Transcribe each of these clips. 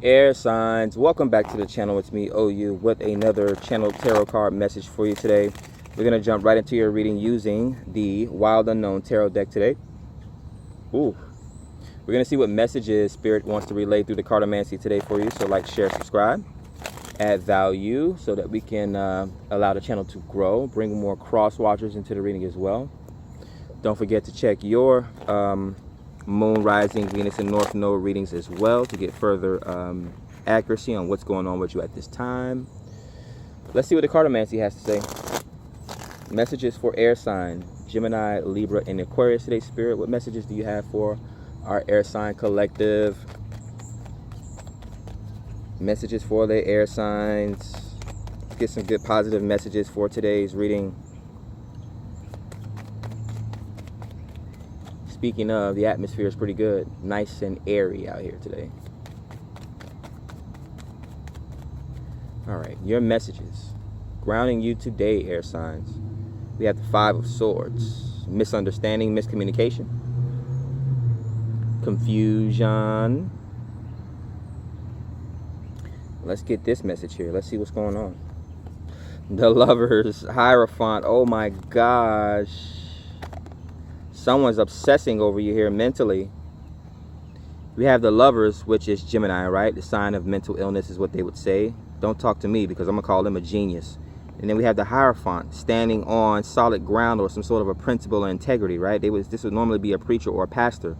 Air signs, welcome back to the channel. It's me, OU, with another channel tarot card message for you today. We're going to jump right into your reading using the Wild Unknown Tarot deck today. Ooh. We're going to see what messages Spirit wants to relay through the cartomancy today for you. So like, share, subscribe, add value so that we can allow the channel to grow, bring more cross watchers into the reading as well. Don't forget to check your Moon, Rising, Venus, and North Node readings as well to get further accuracy on what's going on with you at this time. Let's see what the cartomancy has to say. Messages for air sign, Gemini, Libra, and Aquarius today, Spirit. What messages do you have for our air sign collective? Messages for the air signs. Let's get some good positive messages for today's reading. Speaking of, the atmosphere is pretty good. Nice and airy out here today. All right, your messages. Grounding you today, air signs. We have the Five of Swords. Misunderstanding, miscommunication. Confusion. Let's get this message here. Let's see what's going on. The Lovers, Hierophant. Oh my gosh. Someone's obsessing over you here mentally. We have the Lovers, which is Gemini, right? The sign of mental illness is what they would say. Don't talk to me because I'm going to call them a genius. And then we have the Hierophant, standing on solid ground or some sort of a principle or integrity, right? This would normally be a preacher or a pastor.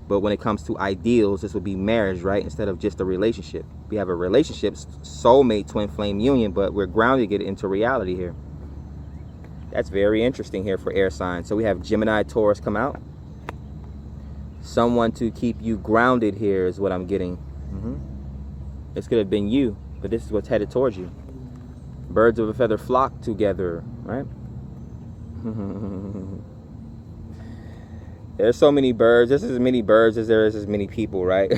But when it comes to ideals, this would be marriage, right? Instead of just a relationship. We have a relationship, soulmate, twin flame union, but we're grounding it into reality here. That's very interesting here for air signs. So we have Gemini, Taurus come out. Someone to keep you grounded here is what I'm getting. This could have been you, but this is what's headed towards you. Birds of a feather flock together, right? There's so many birds. There's as many birds as there is as many people, right?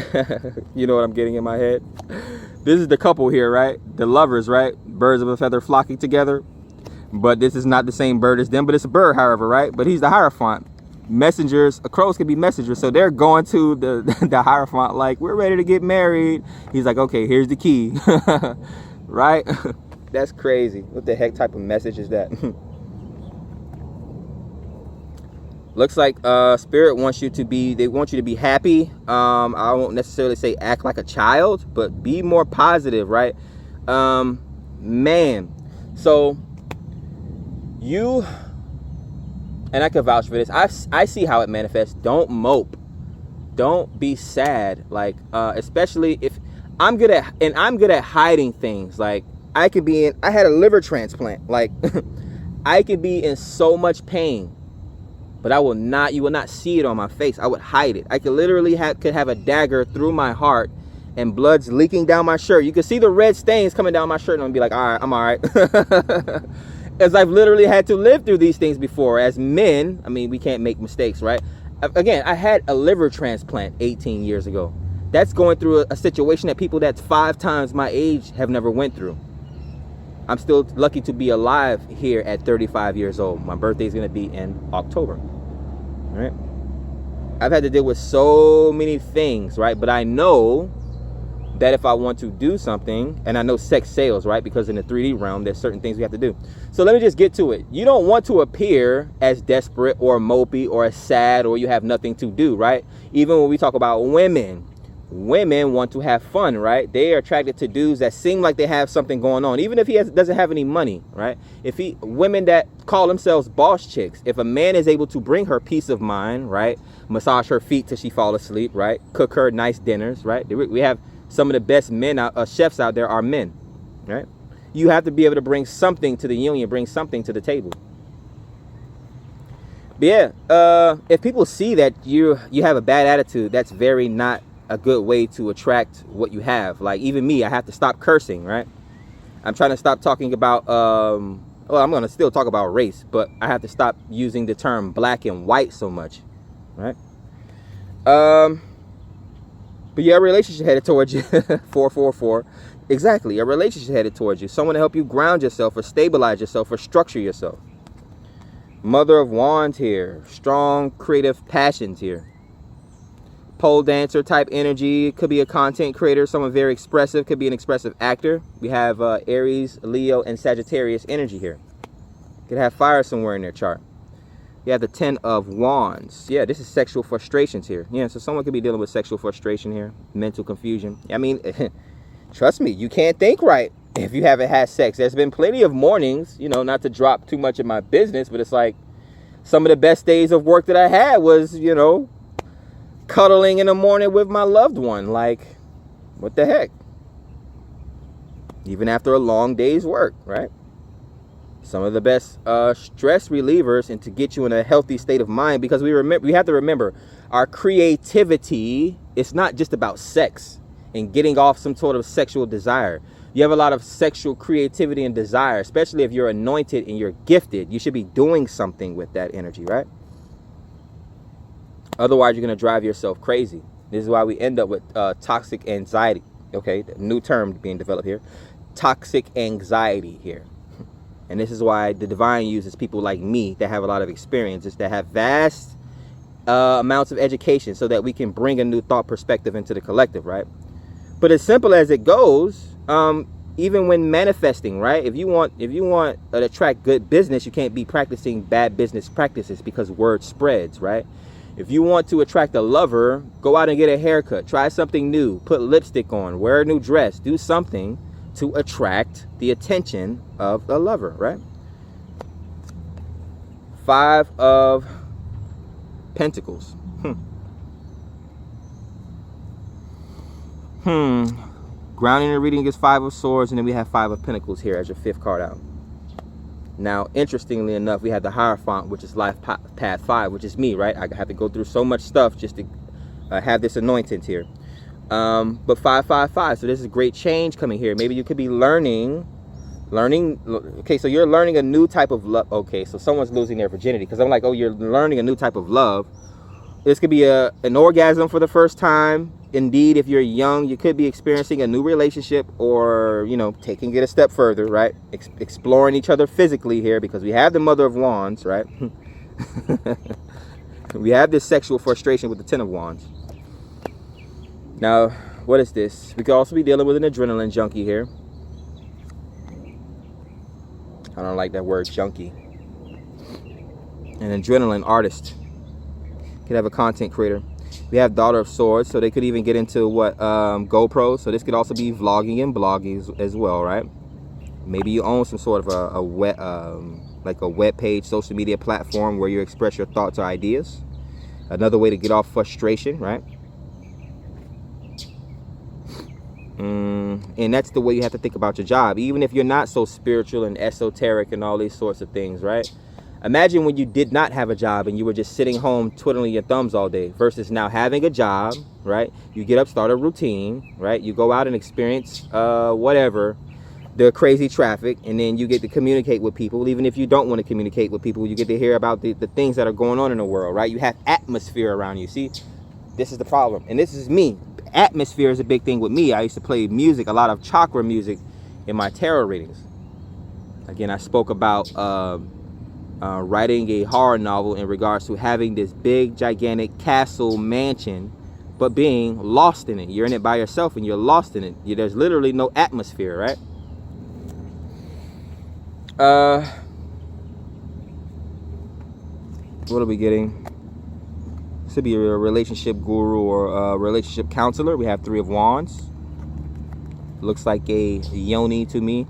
You know what I'm getting in my head? This is the couple here, right? The Lovers, right? Birds of a feather flocking together. But this is not the same bird as them, but it's a bird, however, right? But he's the Hierophant. Messengers, crows can be messengers. So they're going to the Hierophant like, we're ready to get married. He's like, okay, here's the key. Right? That's crazy. What the heck type of message is that? Looks like Spirit wants you to be, they want you to be happy. I won't necessarily say act like a child, but be more positive, right? Man. So you, and I can vouch for this, I see how it manifests. Don't mope, don't be sad, like especially if I'm good at hiding things. Like I had a liver transplant, like I could be in so much pain, but you will not see it on my face. I would hide it. I could literally could have a dagger through my heart and blood's leaking down my shirt. You can see the red stains coming down my shirt and I'm be like, all right, I'm all right. As I've literally had to live through these things before. As men, I mean, we can't make mistakes, right? Again, I had a liver transplant 18 years ago. That's going through a situation that people that's 5 times my age have never went through. I'm still lucky to be alive here at 35 years old. My birthday is going to be in October, right? I've had to deal with so many things, right? But I know that if I want to do something, and I know sex sells, right? Because in the 3D realm, there's certain things we have to do. So let me just get to it. You don't want to appear as desperate or mopey or as sad or you have nothing to do, right? Even when we talk about women want to have fun, right? They are attracted to dudes that seem like they have something going on, even if he doesn't have any money, right? Women that call themselves boss chicks, if a man is able to bring her peace of mind, right? Massage her feet till she fall asleep, right? Cook her nice dinners, right? We have some of the best men, chefs out there are men, right? You have to be able to bring something to the union, bring something to the table. But yeah, if people see that you have a bad attitude, that's very not a good way to attract what you have. Like even me, I have to stop cursing, right? I'm trying to stop talking about, well, I'm going to still talk about race, but I have to stop using the term black and white so much, right? But yeah, a relationship headed towards you. 444. Exactly. A relationship headed towards you. Someone to help you ground yourself or stabilize yourself or structure yourself. Mother of Wands here. Strong creative passions here. pole dancer type energy. Could be a content creator, someone very expressive, could be an expressive actor. We have Aries, Leo, and Sagittarius energy here. Could have fire somewhere in their chart. You have the 10 of Wands. Yeah, this is sexual frustrations here. Yeah, so someone could be dealing with sexual frustration here, mental confusion. I mean, trust me, you can't think right if you haven't had sex. There's been plenty of mornings, you know, not to drop too much in my business, but it's like some of the best days of work that I had was, you know, cuddling in the morning with my loved one. Like, what the heck? Even after a long day's work, right? Some of the best stress relievers, and to get you in a healthy state of mind, because we have to remember our creativity. It's not just about sex and getting off some sort of sexual desire. You have a lot of sexual creativity and desire, especially if you're anointed and you're gifted. You should be doing something with that energy, right? Otherwise, you're going to drive yourself crazy. This is why we end up with toxic anxiety. Okay, the new term being developed here. Toxic anxiety here. And this is why the divine uses people like me that have a lot of experiences, that have vast amounts of education, so that we can bring a new thought perspective into the collective, right? But as simple as it goes, even when manifesting, right? If you want to attract good business, you can't be practicing bad business practices, because word spreads, right? If you want to attract a lover, go out and get a haircut, try something new, put lipstick on, wear a new dress, do something to attract the attention of the lover, right? 5 of Pentacles. Grounding and reading is 5 of Swords, and then we have 5 of Pentacles here as your 5th card out. Now, interestingly enough, we have the Hierophant, which is Life Path 5, which is me, right? I have to go through so much stuff just to have this anointing here. But 555, so this is great change coming here. Maybe you could be learning. Okay, so you're learning a new type of love. Okay, so someone's losing their virginity, because I'm like, oh, you're learning a new type of love. This could be an orgasm for the first time. Indeed, if you're young, you could be experiencing a new relationship, or, you know, taking it a step further, right? Exploring each other physically here, because we have the Mother of Wands, right? We have this sexual frustration with the 10 of Wands. Now, what is this? We could also be dealing with an adrenaline junkie here. I don't like that word, junkie. An adrenaline artist. Could have a content creator. We have Daughter of Swords, so they could even get into what GoPro. So this could also be vlogging and blogging as well, right? Maybe you own some sort of a web page, social media platform where you express your thoughts or ideas. Another way to get off frustration, right? And that's the way you have to think about your job, even if you're not so spiritual and esoteric and all these sorts of things, right? Imagine when you did not have a job and you were just sitting home twiddling your thumbs all day, versus now having a job, right? You get up, start a routine, right? You go out and experience whatever, the crazy traffic, and then you get to communicate with people. Even if you don't want to communicate with people, you get to hear about the things that are going on in the world, right? You have atmosphere around you. See, this is the problem, and this is me. Atmosphere is a big thing with me. I used to play music, a lot of chakra music, in my tarot readings. Again, I spoke about writing a horror novel in regards to having this big, gigantic castle mansion, but being lost in it. You're in it by yourself and you're lost in it. There's literally no atmosphere, right? What are we getting? This could be a relationship guru or a relationship counselor. We have 3 of Wands. Looks like a yoni to me.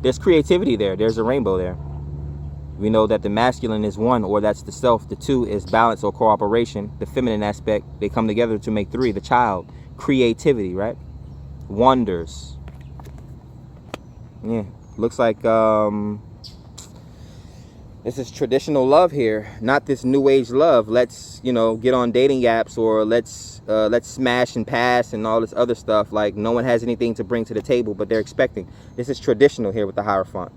There's creativity there. There's a rainbow there. We know that the masculine is 1, or that's the self. The 2 is balance or cooperation. The feminine aspect, they come together to make 3, the child. Creativity, right? Wonders. Yeah, looks like this is traditional love here, not this new age love. Let's, you know, get on dating apps, or let's smash and pass and all this other stuff. Like, no one has anything to bring to the table, but they're expecting. This is traditional here with the Hierophant.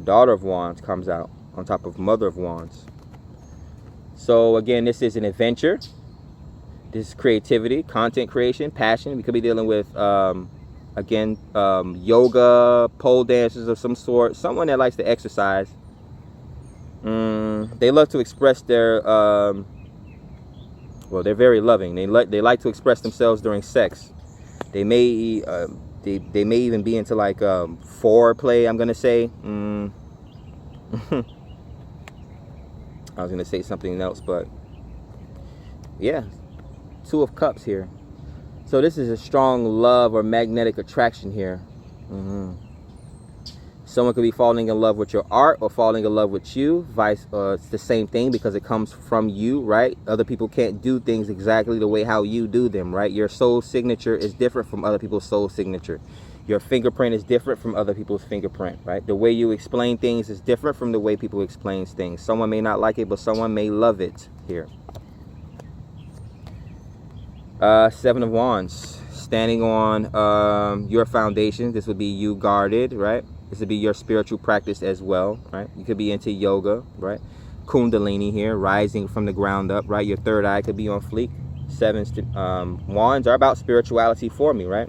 Daughter of Wands comes out on top of Mother of Wands. So again, this is an adventure. This is creativity, content creation, passion. We could be dealing with Again, yoga, pole dancers of some sort, someone that likes to exercise. They love to express their, well, they're very loving. They like to express themselves during sex. They may, they may even be into like foreplay, I'm gonna say. I was gonna say something else, but yeah, 2 of Cups here. So this is a strong love or magnetic attraction here. Someone could be falling in love with your art or falling in love with you. It's the same thing because it comes from you, right? Other people can't do things exactly the way how you do them, right? Your soul signature is different from other people's soul signature. Your fingerprint is different from other people's fingerprint, right? The way you explain things is different from the way people explain things. Someone may not like it, but someone may love it here. 7 of Wands, standing on your foundation. This would be you guarded, right? This would be your spiritual practice as well, right? You could be into yoga, right? Kundalini here, rising from the ground up, right? Your third eye could be on fleek. 7 Wands are about spirituality for me, right?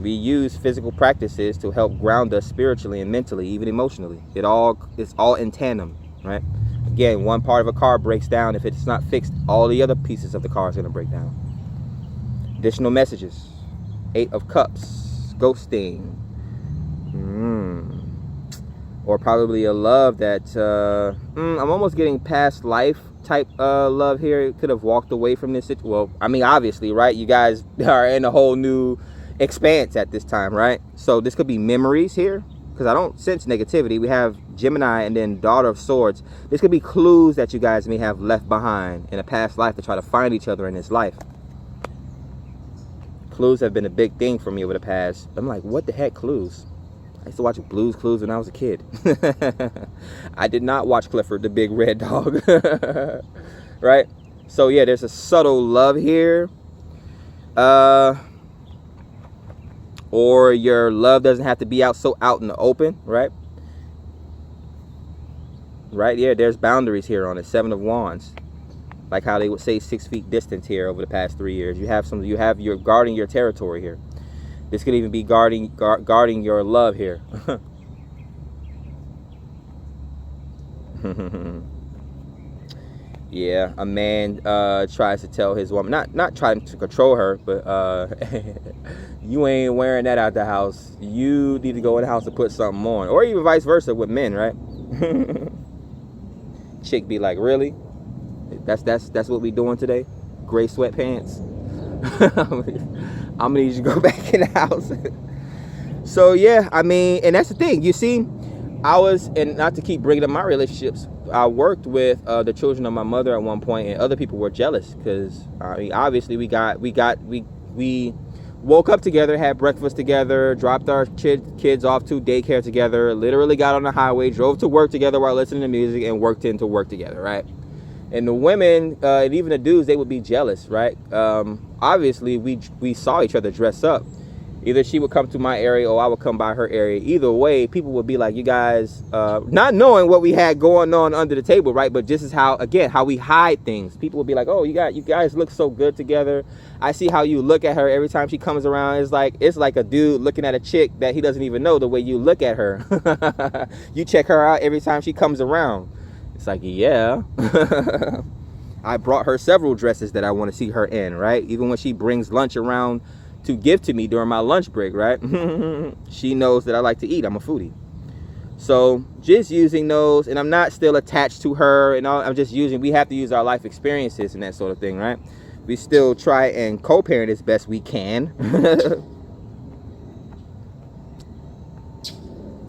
We use physical practices to help ground us spiritually and mentally, even emotionally. It's all in tandem, right? Again, one part of a car breaks down. If it's not fixed, all the other pieces of the car is going to break down. Additional messages. 8 of Cups. Ghosting. Or probably a love that... I'm almost getting past life type love here. Could have walked away from this. Well, I mean, obviously, right? You guys are in a whole new expanse at this time, right? So this could be memories here. Because I don't sense negativity. We have Gemini and then Daughter of Swords. This could be clues that you guys may have left behind in a past life to try to find each other in this life. Clues have been a big thing for me over the past. I'm like, what the heck, clues? I used to watch Blue's Clues when I was a kid. I did not watch Clifford the Big Red Dog. Right? So yeah, there's a subtle love here. Or your love doesn't have to be so out in the open, right? Right, yeah, there's boundaries here on it. 7 of Wands. Like how they would say 6 feet distance here over the past 3 years. You're guarding your territory here. This could even be guarding your love here. Yeah, a man tries to tell his woman, not trying to control her, but you ain't wearing that out the house. You need to go in the house and put something on. Or even vice versa with men, right? Chick be like, really? That's what we doing today? Gray sweatpants? I'm gonna need you to go back in the house. So yeah, I mean, and that's the thing. You see, and not to keep bringing up my relationships, I worked with the children of my mother at one point, and other people were jealous because I mean, obviously we woke up together, had breakfast together, dropped our kids off to daycare together, literally got on the highway, drove to work together while listening to music, and worked into work together, right? And the women and even the dudes, they would be jealous, right? Obviously, we saw each other dress up. Either she would come to my area or I would come by her area. Either way, people would be like, you guys, not knowing what we had going on under the table, right? But this is how, again, how we hide things. People would be like, oh, you guys look so good together. I see how you look at her every time she comes around. It's like a dude looking at a chick that he doesn't even know the way you look at her. You check her out every time she comes around. It's like, yeah. I brought her several dresses that I want to see her in, right? Even when she brings lunch around to give to me during my lunch break, right? She knows that I like to eat. I'm a foodie. So just using those, and I'm not still attached to her and all. I'm just we have to use our life experiences and that sort of thing, right? We still try and co-parent as best we can.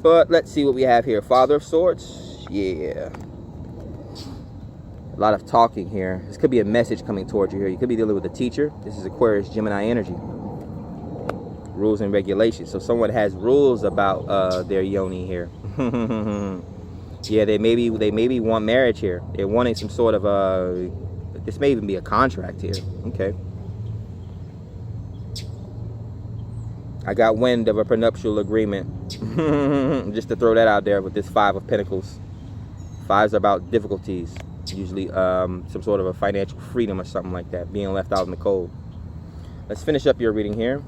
But let's see what we have here. Father of Swords. Yeah. A lot of talking here. This could be a message coming towards you here. You could be dealing with a teacher. This is Aquarius, Gemini energy. Rules and regulations. So someone has rules about their yoni here. Yeah, they maybe want marriage here. They're wanting some sort of this may even be a contract here. Okay. I got wind of a prenuptial agreement. Just to throw that out there with this 5 of Pentacles. 5s are about difficulties. Usually some sort of a financial freedom or something like that. Being left out in the cold. Let's finish up your reading here.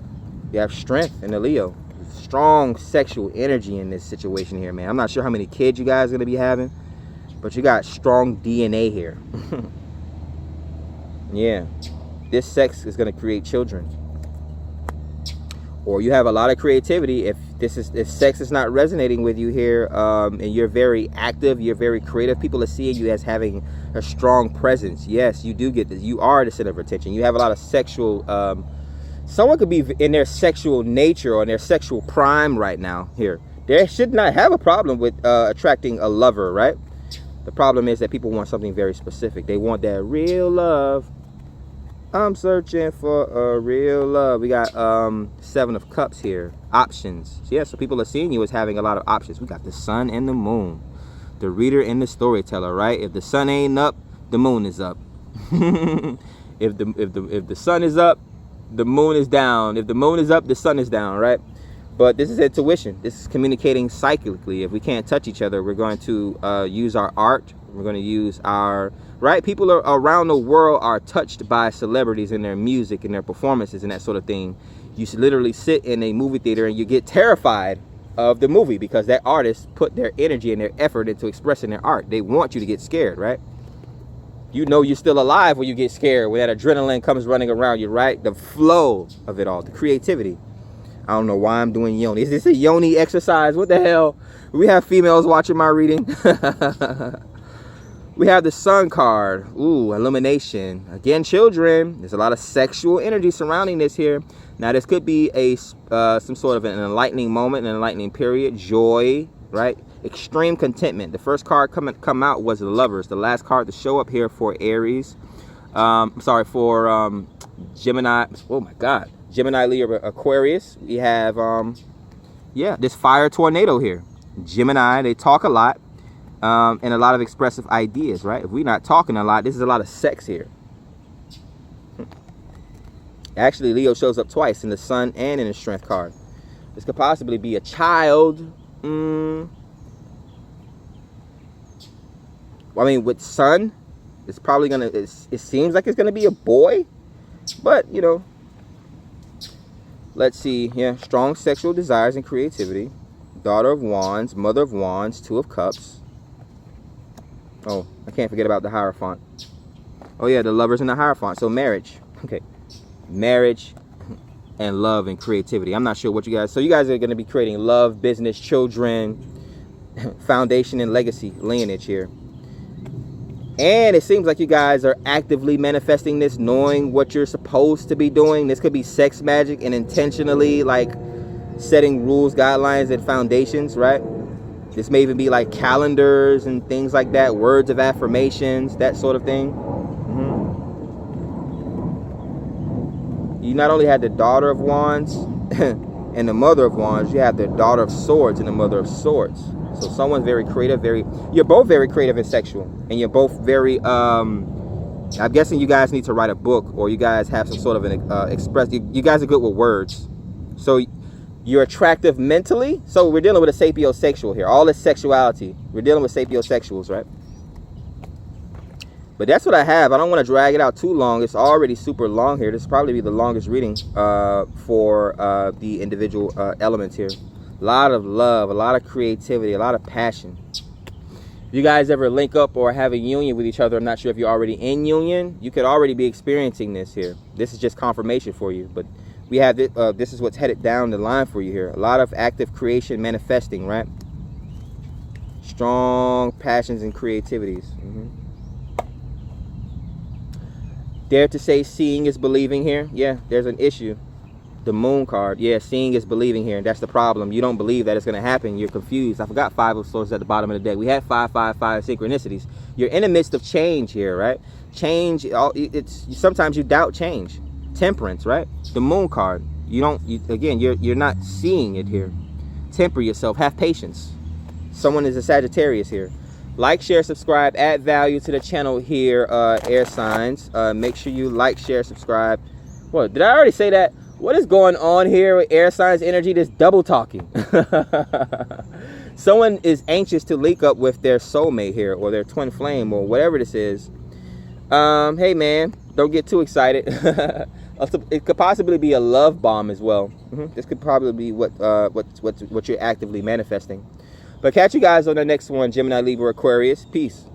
You have strength in the Leo. Strong sexual energy in this situation here, man. I'm not sure how many kids you guys are going to be having, but you got strong DNA here. Yeah. This sex is going to create children. Or you have a lot of creativity. If sex is not resonating with you here, and you're very active, you're very creative, people are seeing you as having a strong presence. Yes, you do get this. You are the center of attention. You have a lot of sexual, someone could be in their sexual nature or in their sexual prime right now here. They should not have a problem with attracting a lover, right? The problem is that people want something very specific. They want that real love. I'm searching for a real love. We got 7 of Cups here. Options. Yeah, so people are seeing you as having a lot of options. We got the sun and the moon. The reader and the storyteller, right? If the sun ain't up, the moon is up. if the sun is up, the moon is down. If the moon is up, the sun is down, right? But this is intuition. This is communicating psychically. If we can't touch each other, we're going to use our art. We're going to use our... Right? People around the world are touched by celebrities and their music and their performances and that sort of thing. You should literally sit in a movie theater and you get terrified of the movie because that artist put their energy and their effort into expressing their art. They want you to get scared, right? You know you're still alive when you get scared, when that adrenaline comes running around you, right? The flow of it all, the creativity. I don't know why I'm doing yoni. Is this a yoni exercise? What the hell? We have females watching my reading. We have the Sun card. Ooh, illumination. Again, children. There's a lot of sexual energy surrounding this here. Now, this could be a some sort of an enlightening moment, an enlightening period. Joy, right? Extreme contentment. The first card come out was the Lovers. The last card to show up here for Aries. For Gemini. Oh, my God. Gemini, Libra, Aquarius. We have, this fire tornado here. Gemini, they talk a lot. And a lot of expressive ideas, right? If we're not talking a lot, this is a lot of sex here. Actually, Leo shows up twice in the Sun and in the Strength card. This could possibly be a child. I mean, with Sun, it's probably gonna. It seems like it's gonna be a boy, but you know. Let's see. Yeah, strong sexual desires and creativity. Daughter of Wands, Mother of Wands, 2 of Cups. Oh, I can't forget about the Hierophant. Oh yeah, the Lovers and the Hierophant. So marriage. Okay. Marriage and love and creativity. I'm not sure what you guys... So you guys are going to be creating love, business, children, foundation and legacy, lineage here. And it seems like you guys are actively manifesting this, knowing what you're supposed to be doing. This could be sex magic and intentionally like setting rules, guidelines, and foundations, right? This may even be like calendars and things like that, words of affirmations, that sort of thing. You not only had the Daughter of Wands and the Mother of Wands, you have the Daughter of Swords and the Mother of Swords. So someone's very creative, you're both very creative and sexual. And you're both very, I'm guessing you guys need to write a book, or you guys have some sort of an you guys are good with words. So you're attractive mentally. So we're dealing with a sapiosexual here. All this sexuality. We're dealing with sapiosexuals, right? But that's what I have. I don't want to drag it out too long. It's already super long here. This will probably be the longest reading for the individual elements here. A lot of love, a lot of creativity, a lot of passion. If you guys ever link up or have a union with each other, I'm not sure if you're already in union. You could already be experiencing this here. This is just confirmation for you. But we have this, this is what's headed down the line for you here. A lot of active creation, manifesting, right? Strong passions and creativities. Dare to say seeing is believing here. Yeah, there's an issue. The Moon card. Yeah, seeing is believing here. And that's the problem. You don't believe that it's going to happen. You're confused. I forgot 5 of Swords at the bottom of the deck. We had 555 synchronicities. You're in the midst of change here, right? Change. Sometimes you doubt change. Temperance, right? The Moon card. Again, you're not seeing it here. Temper yourself. Have patience. Someone is a Sagittarius here. Like, share, subscribe, add value to the channel here, air signs. Make sure you like, share, subscribe. What, did I already say that? What is going on here with air signs energy? This double talking. Someone is anxious to link up with their soulmate here, or their twin flame, or whatever this is. Hey man, don't get too excited. It could possibly be a love bomb as well. This could probably be what you're actively manifesting. But catch you guys on the next one, Gemini, Libra, Aquarius. Peace.